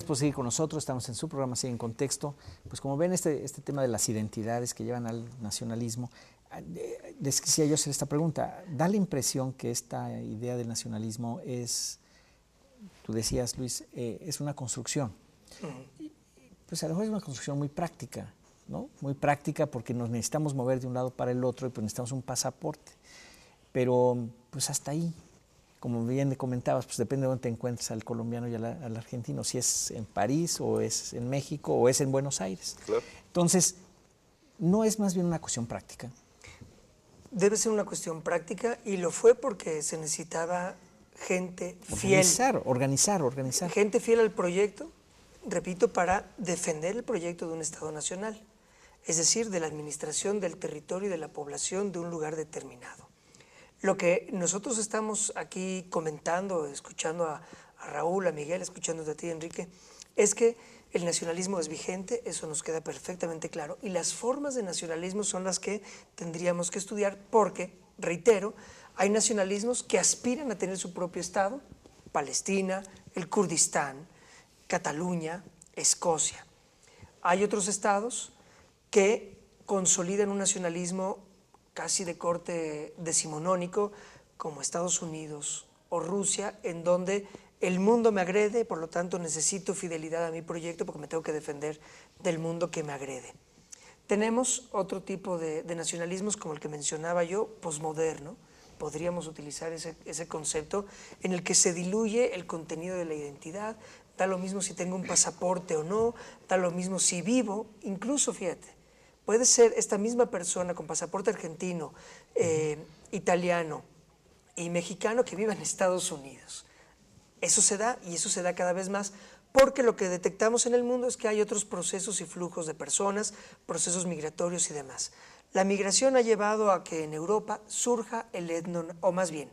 Por seguir con nosotros, estamos en su programa Sigue en Contexto. Pues como ven, este tema de las identidades que llevan al nacionalismo, les quisiera yo hacer esta pregunta. ¿Da la impresión que esta idea del nacionalismo es, tú decías, Luis, es una construcción? Pues a lo mejor es una construcción muy práctica, ¿no? Muy práctica porque nos necesitamos mover de un lado para el otro y pues necesitamos un pasaporte. Pero pues hasta ahí. Como bien comentabas, pues depende de dónde te encuentres al colombiano y al argentino, si es en París o es en México o es en Buenos Aires. Claro. Entonces, ¿no es más bien una cuestión práctica? Debe ser una cuestión práctica y lo fue porque se necesitaba gente fiel. Organizar. Gente fiel al proyecto, repito, para defender el proyecto de un Estado nacional, es decir, de la administración del territorio y de la población de un lugar determinado. Lo que nosotros estamos aquí comentando, escuchando a Raúl, a Miguel, escuchándote a ti, Enrique, es que el nacionalismo es vigente, eso nos queda perfectamente claro, y las formas de nacionalismo son las que tendríamos que estudiar porque, reitero, hay nacionalismos que aspiran a tener su propio Estado, Palestina, el Kurdistán, Cataluña, Escocia. Hay otros estados que consolidan un nacionalismo casi de corte decimonónico, como Estados Unidos o Rusia, en donde el mundo me agrede, por lo tanto necesito fidelidad a mi proyecto porque me tengo que defender del mundo que me agrede. Tenemos otro tipo de nacionalismos, como el que mencionaba yo, posmoderno. Podríamos utilizar ese concepto en el que se diluye el contenido de la identidad, da lo mismo si tengo un pasaporte o no, da lo mismo si vivo, incluso, fíjate, puede ser esta misma persona con pasaporte argentino, italiano y mexicano que viva en Estados Unidos. Eso se da y eso se da cada vez más porque lo que detectamos en el mundo es que hay otros procesos y flujos de personas, procesos migratorios y demás. La migración ha llevado a que en Europa surja o más bien,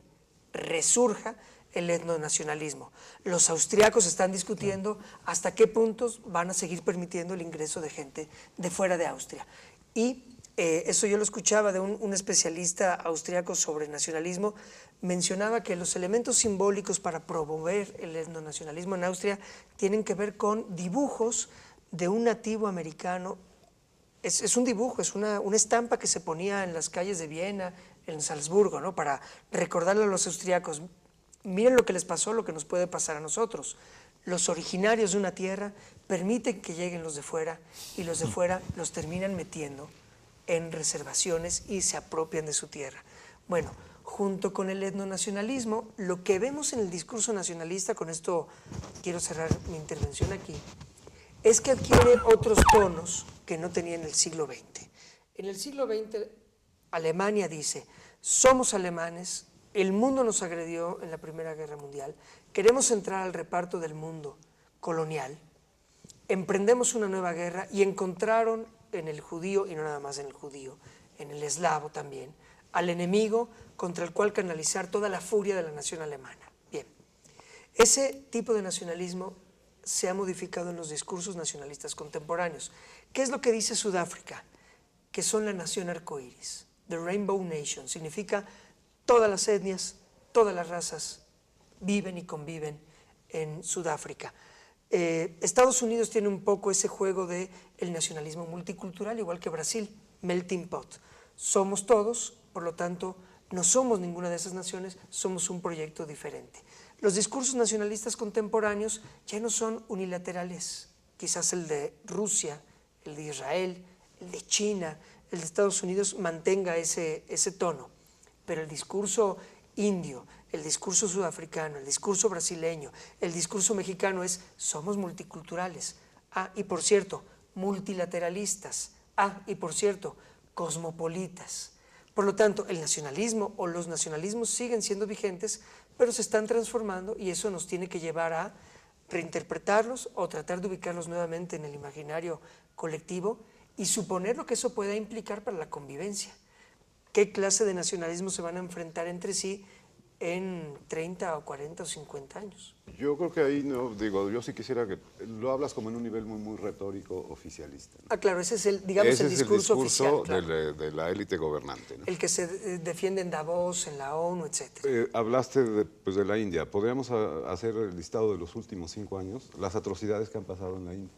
resurja el etnonacionalismo. Los austriacos están discutiendo hasta qué puntos van a seguir permitiendo el ingreso de gente de fuera de Austria. Y eso yo lo escuchaba de un especialista austriaco sobre nacionalismo, mencionaba que los elementos simbólicos para promover el etnonacionalismo en Austria tienen que ver con dibujos de un nativo americano. Es un dibujo, es una estampa que se ponía en las calles de Viena, en Salzburgo, ¿no? Para recordarle a los austriacos, miren lo que les pasó, lo que nos puede pasar a nosotros. Los originarios de una tierra permiten que lleguen los de fuera y los de fuera los terminan metiendo en reservaciones y se apropian de su tierra. Bueno, junto con el etnonacionalismo, lo que vemos en el discurso nacionalista, con esto quiero cerrar mi intervención aquí, es que adquiere otros tonos que no tenía en el siglo XX. En el siglo XX, Alemania dice, somos alemanes, el mundo nos agredió en la Primera Guerra Mundial, queremos entrar al reparto del mundo colonial, emprendemos una nueva guerra y encontraron en el judío, y no nada más en el judío, en el eslavo también, al enemigo contra el cual canalizar toda la furia de la nación alemana. Bien, ese tipo de nacionalismo se ha modificado en los discursos nacionalistas contemporáneos. ¿Qué es lo que dice Sudáfrica? Que son la nación arcoíris, the Rainbow Nation, significa todas las etnias, todas las razas viven y conviven en Sudáfrica. Estados Unidos tiene un poco ese juego del nacionalismo multicultural, igual que Brasil, melting pot. Somos todos, por lo tanto, no somos ninguna de esas naciones, somos un proyecto diferente. Los discursos nacionalistas contemporáneos ya no son unilaterales, quizás el de Rusia, el de Israel, el de China, el de Estados Unidos mantenga ese tono, pero el discurso indio, el discurso sudafricano, el discurso brasileño, el discurso mexicano es somos multiculturales, y por cierto, multilateralistas, y por cierto, cosmopolitas. Por lo tanto, el nacionalismo o los nacionalismos siguen siendo vigentes, pero se están transformando y eso nos tiene que llevar a reinterpretarlos o tratar de ubicarlos nuevamente en el imaginario colectivo y suponer lo que eso pueda implicar para la convivencia. ¿Qué clase de nacionalismos se van a enfrentar entre sí en 30 o 40 o 50 años. Yo creo que ahí, no, digo, yo sí quisiera que lo hablas como en un nivel muy retórico, oficialista, ¿no? Ah, claro, ese es el, digamos, Ese el es discurso oficial, claro. de la élite gobernante, ¿no? El que se defiende en Davos, en la ONU, etc. Hablaste pues, de la India. ¿Podríamos hacer el listado de los últimos 5 años? Las atrocidades que han pasado en la India.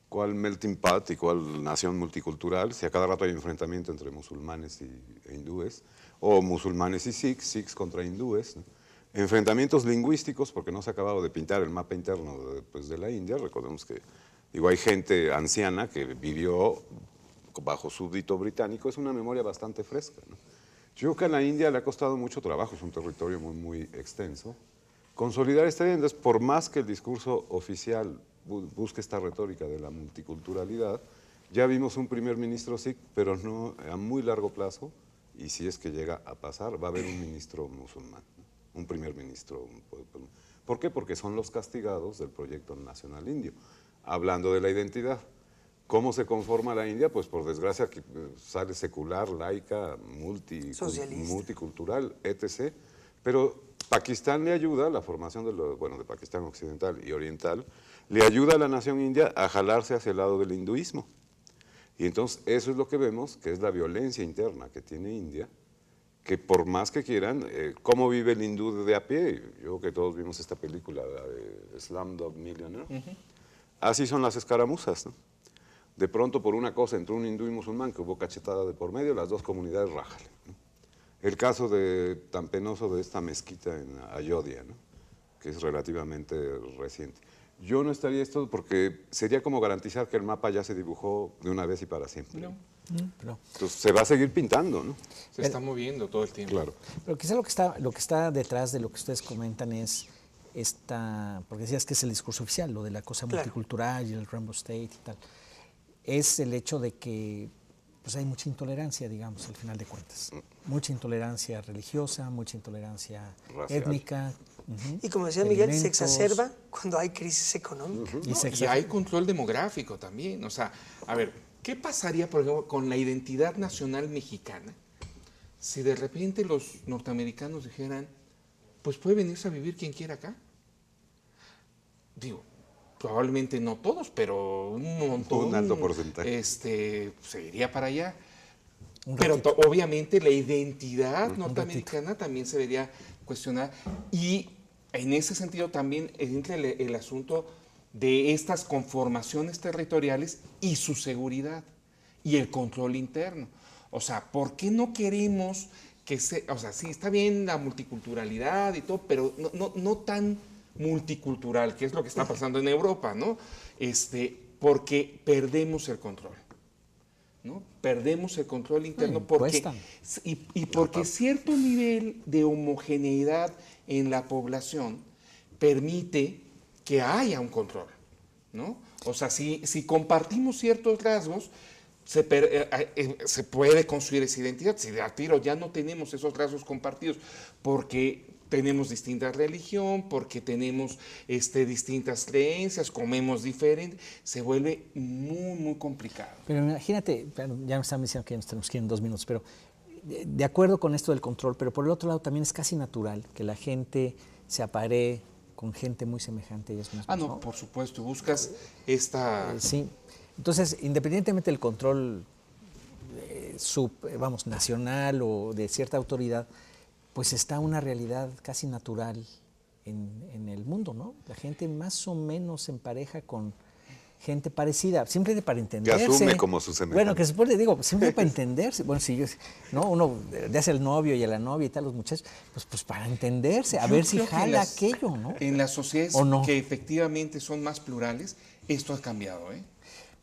¿Cuál melting pot y cuál nación multicultural? Si a cada rato hay enfrentamiento entre musulmanes e hindúes, o musulmanes y sikhs contra hindúes, ¿no? Enfrentamientos lingüísticos, porque no se ha acabado de pintar el mapa interno de la India. Recordemos que digo, hay gente anciana que vivió bajo súbdito británico, es una memoria bastante fresca, ¿no? Yo creo que a la India le ha costado mucho trabajo, es un territorio muy extenso. Consolidar esta idea, entonces, por más que el discurso oficial busque esta retórica de la multiculturalidad, ya vimos un primer ministro sikh, pero no a muy largo plazo, y si es que llega a pasar, va a haber un ministro musulmán, ¿no? Un primer ministro. ¿Por qué? Porque son los castigados del proyecto nacional indio. Hablando de la identidad, ¿cómo se conforma la India? Pues por desgracia que sale secular, laica, multicultural, etc. Pero Pakistán le ayuda, la formación de Pakistán occidental y oriental, le ayuda a la nación india a jalarse hacia el lado del hinduismo. Y entonces eso es lo que vemos, que es la violencia interna que tiene India, que por más que quieran, ¿cómo vive el hindú de a pie? Yo creo que todos vimos esta película, de Slumdog Millionaire. Así son las escaramuzas, ¿no? De pronto, por una cosa, entre un hindú y musulmán, que hubo cachetada de por medio, las dos comunidades rájale, ¿no? El caso tan penoso de esta mezquita en Ayodhya, ¿no? Que es relativamente reciente. Yo no estaría esto porque sería como garantizar que el mapa ya se dibujó de una vez y para siempre. No. Entonces se va a seguir pintando, ¿no? Se está moviendo todo el tiempo. Claro. Pero quizá lo que está detrás de lo que ustedes comentan es porque decías que es el discurso oficial, lo de la cosa multicultural y el Rainbow State y tal, es el hecho de que pues hay mucha intolerancia, digamos, al final de cuentas. Mucha intolerancia religiosa, mucha intolerancia racial, étnica. Y como decía Miguel, se exacerba cuando hay crisis económica. Y hay control demográfico también. O sea, a ver, ¿qué pasaría, por ejemplo, con la identidad nacional mexicana si de repente los norteamericanos dijeran, pues puede venirse a vivir quien quiera acá? Digo, probablemente no todos, pero un montón. Un alto porcentaje. Se iría para allá. Pero obviamente la identidad norteamericana también se vería cuestionada. Y en ese sentido también entra el asunto de estas conformaciones territoriales y su seguridad y el control interno. O sea, ¿por qué no queremos que o sea, sí, está bien la multiculturalidad y todo, pero no tan multicultural, que es lo que está pasando en Europa, ¿no? Porque perdemos el control, ¿no? Perdemos el control interno porque cierto nivel de homogeneidad en la población permite que haya un control, ¿no? O sea, si compartimos ciertos rasgos, se puede construir esa identidad. Si de a tiro ya no tenemos esos rasgos compartidos porque tenemos distinta religión, porque tenemos distintas creencias, comemos diferente, se vuelve muy complicado. Pero imagínate, ya me están diciendo que nos quedan 2 minutos, pero de acuerdo con esto del control, pero por el otro lado también es casi natural que la gente se aparee con gente muy semejante a ellos mismos. No, por supuesto, buscas esta... sí, entonces, independientemente del control nacional o de cierta autoridad, pues está una realidad casi natural en el mundo, ¿no? La gente más o menos se empareja con gente parecida, siempre para entenderse. Que asume como su semejante. Bueno, que se puede, siempre para entenderse. Bueno, si uno le hace al novio y a la novia y tal, los muchachos, pues para entenderse, a ver si jala aquello, ¿no? En las sociedades que efectivamente son más plurales, esto ha cambiado, ¿eh?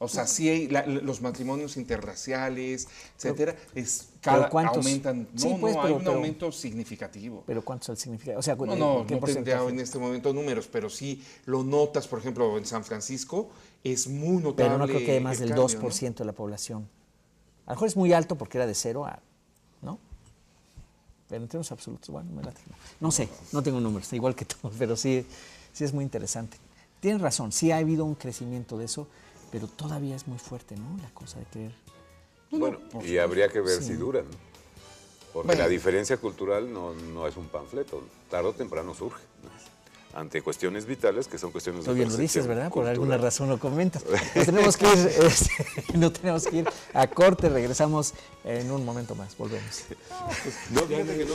O sea, sí hay los matrimonios interraciales, etcétera, aumentan. Hay un aumento significativo. ¿Pero cuánto es el significado? O sea, no tendría en este momento números, pero sí lo notas, por ejemplo, en San Francisco, es muy notable. Pero no creo que haya más del 2% de la población. A lo mejor es muy alto porque era de 0 a, ¿no? Pero en términos absolutos, bueno, no sé, no tengo números, igual que todos, pero sí es muy interesante. Tienes razón, sí ha habido un crecimiento de eso, pero todavía es muy fuerte, ¿no? La cosa de creer. Bueno, y habría que ver si duran. Porque Bueno. la diferencia cultural no es un panfleto, tarde o temprano surge, ¿no? Ante cuestiones vitales que son cuestiones Tú de bien lo dices, percepción ¿verdad? Por cultural. alguna razón lo comentas. Nos tenemos que ir, no tenemos que ir a corte, regresamos en un momento más, volvemos. No, fíjate que no.